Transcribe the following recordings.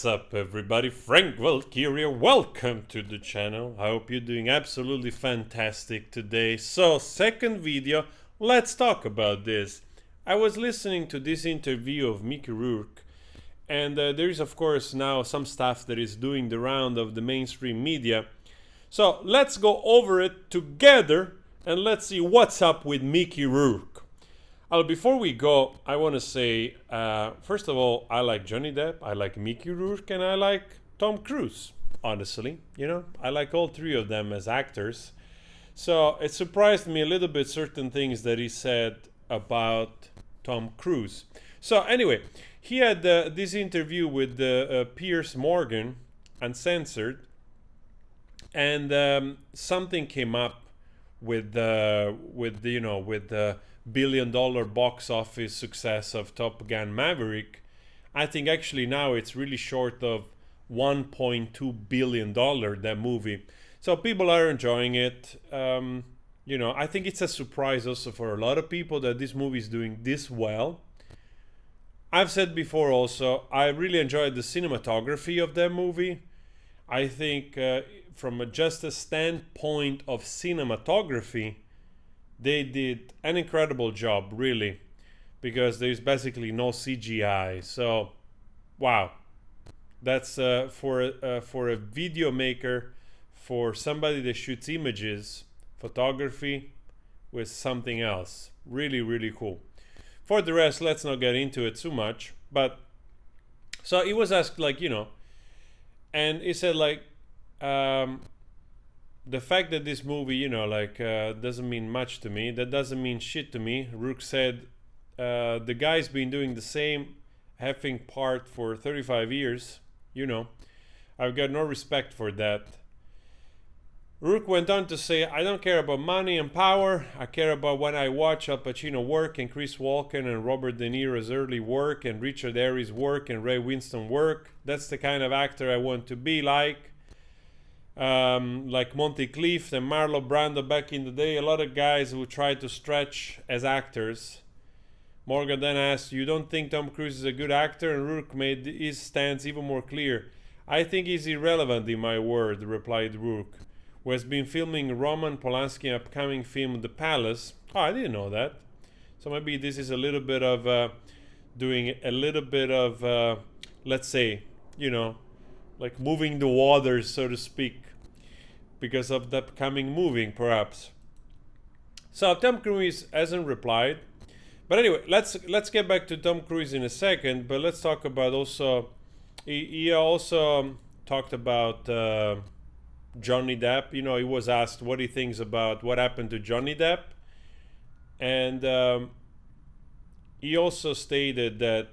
What's up, everybody? Frank Valkyria, welcome to the channel. I hope you're doing absolutely fantastic today. So, second video, let's talk about this. I was listening to this interview of Mickey Rourke, and there is, of course, now some stuff that is doing the round of the mainstream media. So, let's go over it together and let's see what's up with Mickey Rourke. Before we go, I want to say, first of all, I like Johnny Depp, I like Mickey Rourke, and I like Tom Cruise, honestly. You know, I like all three of them as actors. So it surprised me a little bit certain things that he said about Tom Cruise. So anyway, he had this interview with Piers Morgan, uncensored, and something came up with the billion-dollar box office success of Top Gun Maverick. I think actually now it's really short of $1.2 billion, that movie. So people are enjoying it. I think it's a surprise also for a lot of people that this movie is doing this well. I've said before also, I really enjoyed the cinematography of that movie. I think from just a standpoint of cinematography, they did an incredible job, really, because there's basically no CGI. So, wow, that's for a video maker, for somebody that shoots images, photography with something else. Really, really cool. For the rest, let's not get into it too much. But so he was asked, and he said, the fact that this movie, doesn't mean much to me. That doesn't mean shit to me. Rourke said, the guy's been doing the same effing part for 35 years. I've got no respect for that. Rourke went on to say, I don't care about money and power. I care about when I watch Al Pacino work and Chris Walken and Robert De Niro's early work and Richard Harris' work and Ray Winston work. That's the kind of actor I want to be like. Like Monty Clift and Marlon Brando back in the day, a lot of guys who tried to stretch as actors. Morgan then asked, you don't think Tom Cruise is a good actor? And Rourke made his stance even more clear. I think he's irrelevant, in my word, replied Rourke, who has been filming Roman Polanski's upcoming film The Palace. Oh, I didn't know that. So maybe this is a little bit of doing a little bit of, let's say, like moving the waters, so to speak, because of the upcoming movie, perhaps. So Tom Cruise hasn't replied. But anyway, let's get back to Tom Cruise in a second, but let's talk about also, he also talked about Johnny Depp. He was asked what he thinks about what happened to Johnny Depp. And he also stated that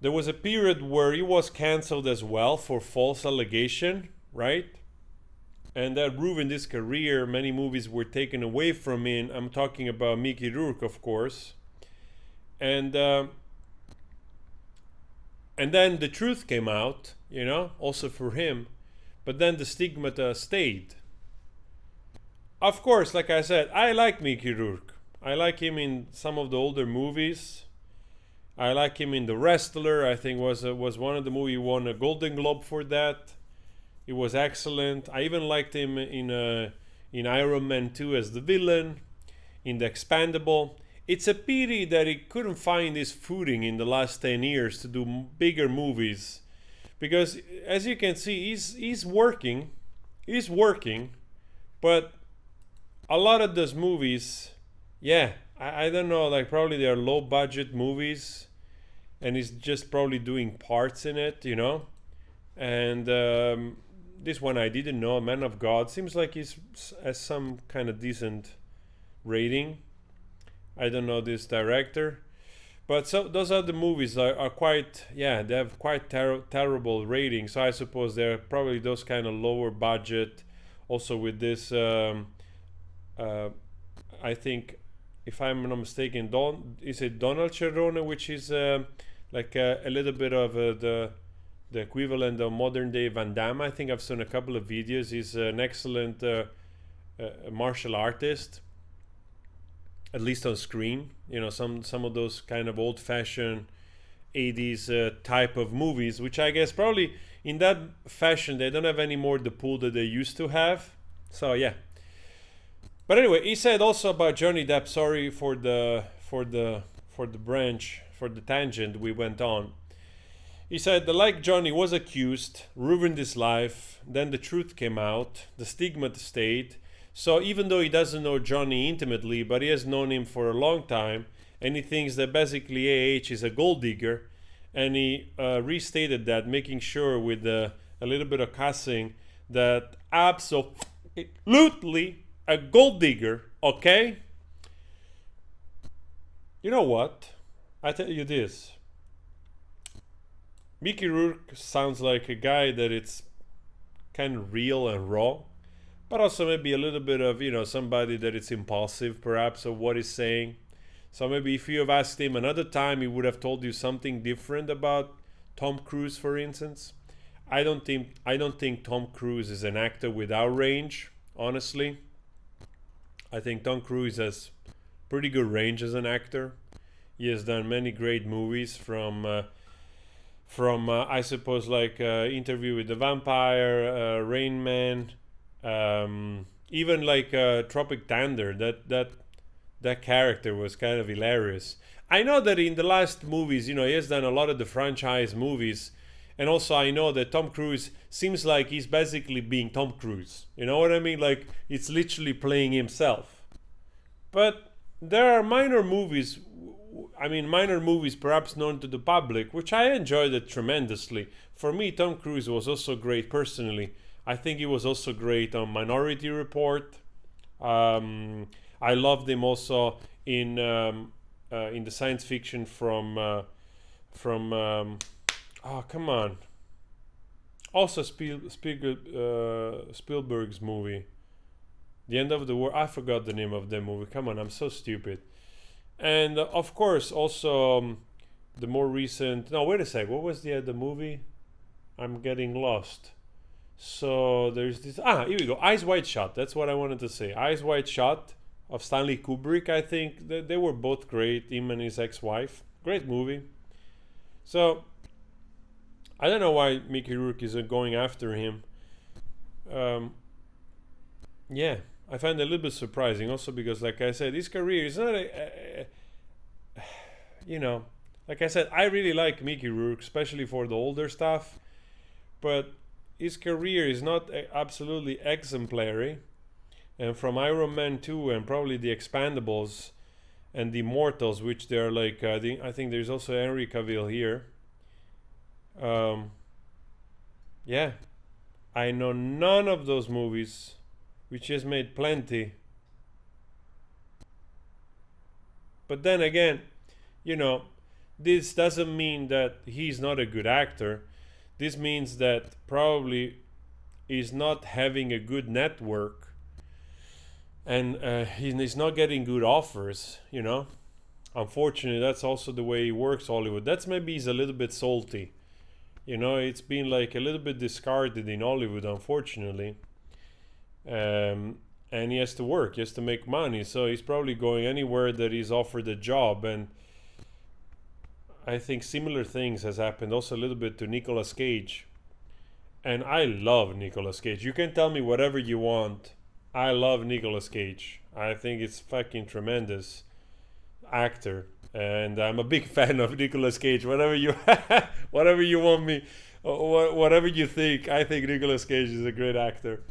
there was a period where he was cancelled as well for false allegation, right? And that ruined his career. Many movies were taken away from him. I'm talking about Mickey Rourke, of course. And then the truth came out, also for him. But then the stigma stayed. Of course, like I said, I like Mickey Rourke. I like him in some of the older movies. I like him in The Wrestler. I think was one of the movies, he won a Golden Globe for that. It was excellent. I even liked him in Iron Man 2 as the villain, in The Expendable. It's a pity that he couldn't find his footing in the last 10 years to do bigger movies, because as you can see, he's working, but a lot of those movies, I don't know, like probably they are low budget movies, and he's just probably doing parts in it, And this one I didn't know, Man of God, seems like he has some kind of decent rating. I don't know this director, but so those other movies are quite, they have quite terrible ratings. So I suppose they're probably those kind of lower budget. Also with this, I think, if I'm not mistaken, is it Donald Cerrone, which is like a little bit of the equivalent of modern day Van Damme. I think I've seen a couple of videos. He's an excellent martial artist, at least on screen. Some of those kind of old fashioned 80s type of movies, which I guess probably in that fashion they don't have any more the pool that they used to have. So yeah. But anyway, he said also about Johnny Depp. Sorry for the branch, for the tangent we went on. He said, like Johnny was accused, ruined his life, then the truth came out, the stigma stayed. So even though he doesn't know Johnny intimately, but he has known him for a long time, and he thinks that basically AH is a gold digger, and he restated that, making sure with a little bit of cussing that absolutely a gold digger, okay? You know what? I tell you this. Mickey Rourke sounds like a guy that it's kind of real and raw, but also maybe a little bit of, somebody that it's impulsive perhaps of what he's saying. So maybe if you have asked him another time, he would have told you something different about Tom Cruise, for instance. I don't think Tom Cruise is an actor without range, honestly. I think Tom Cruise has pretty good range as an actor. He has done many great movies from I suppose like Interview with the Vampire, Rain Man, even like Tropic Thunder. That character was kind of hilarious. I know that in the last movies, he has done a lot of the franchise movies, and also I know that Tom Cruise seems like he's basically being Tom Cruise. You know what I mean? Like it's literally playing himself. But there are minor movies perhaps known to the public, which I enjoyed it tremendously. For me, Tom Cruise was also great personally. I think he was also great on Minority Report. I loved him also in the science fiction from oh come on, also Spielberg's movie, The End of the World. I forgot the name of the movie. Come on, I'm so stupid. And of course, also the more recent. No, wait a sec. What was the movie? I'm getting lost. So there's this. Here we go. Eyes Wide Shut. That's what I wanted to say. Eyes Wide Shut of Stanley Kubrick. I think they were both great. Him and his ex-wife. Great movie. So I don't know why Mickey Rourke isn't going after him. Yeah. I find it a little bit surprising also because, like I said, his career is not like I said, I really like Mickey Rourke, especially for the older stuff, but his career is not absolutely exemplary. And from Iron Man 2 and probably the Expandables and the Immortals, which they're like, I think there's also Henry Cavill here. Yeah, I know none of those movies, which has made plenty. But then again, this doesn't mean that he's not a good actor. This means that probably he's not having a good network, and he's not getting good offers. Unfortunately, that's also the way he works Hollywood. That's maybe he's a little bit salty. It's been like a little bit discarded in Hollywood, unfortunately. And he has to work, he has to make money, so he's probably going anywhere that he's offered a job. And I think similar things has happened also a little bit to Nicolas Cage. And I love Nicolas Cage. You can tell me whatever you want. I love Nicolas Cage. I think it's fucking tremendous actor, and I'm a big fan of Nicolas Cage. Whatever you want me, whatever you think, I think Nicolas Cage is a great actor.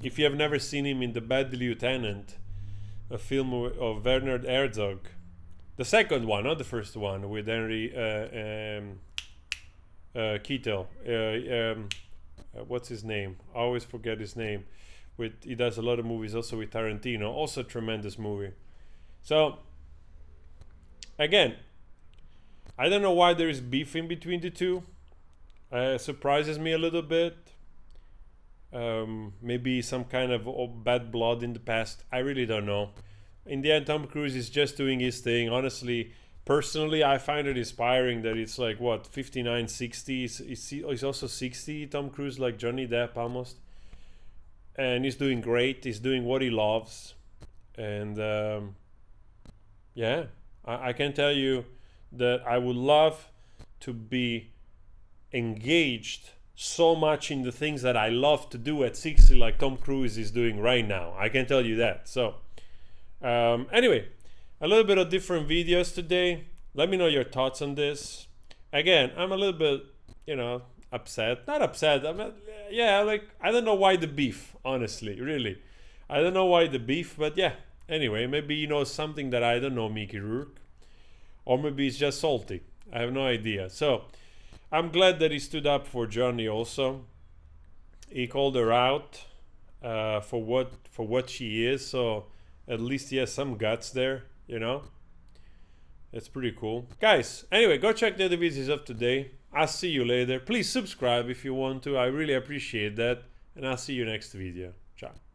If you have never seen him in The Bad Lieutenant, a film of Werner Herzog, the second one, not the first one, with Henry Keitel. What's his name? I always forget his name. He does a lot of movies also with Tarantino. Also a tremendous movie. So, again, I don't know why there is beef in between the two. Surprises me a little bit. Maybe some kind of bad blood in the past. I really don't know. In the end, Tom Cruise is just doing his thing. Honestly, personally, I find it inspiring that it's like, 59, 60. He's also 60, Tom Cruise, like Johnny Depp almost. And he's doing great. He's doing what he loves. And, yeah, I can tell you that I would love to be engaged so much in the things that I love to do at 60, like Tom Cruise is doing right now. I can tell you that. So anyway, a little bit of different videos today. Let me know your thoughts on this. Again, I'm a little bit, upset. Not upset. Like, I don't know why the beef, honestly, really. I don't know why the beef, but yeah. Anyway, maybe you know something that I don't know, Mickey Rourke. Or maybe it's just salty. I have no idea. So, I'm glad that he stood up for Johnny also. He called her out for what she is. So, at least he has some guts there, It's pretty cool. Guys, anyway, go check the other videos of today. I'll see you later. Please subscribe if you want to. I really appreciate that. And I'll see you next video. Ciao.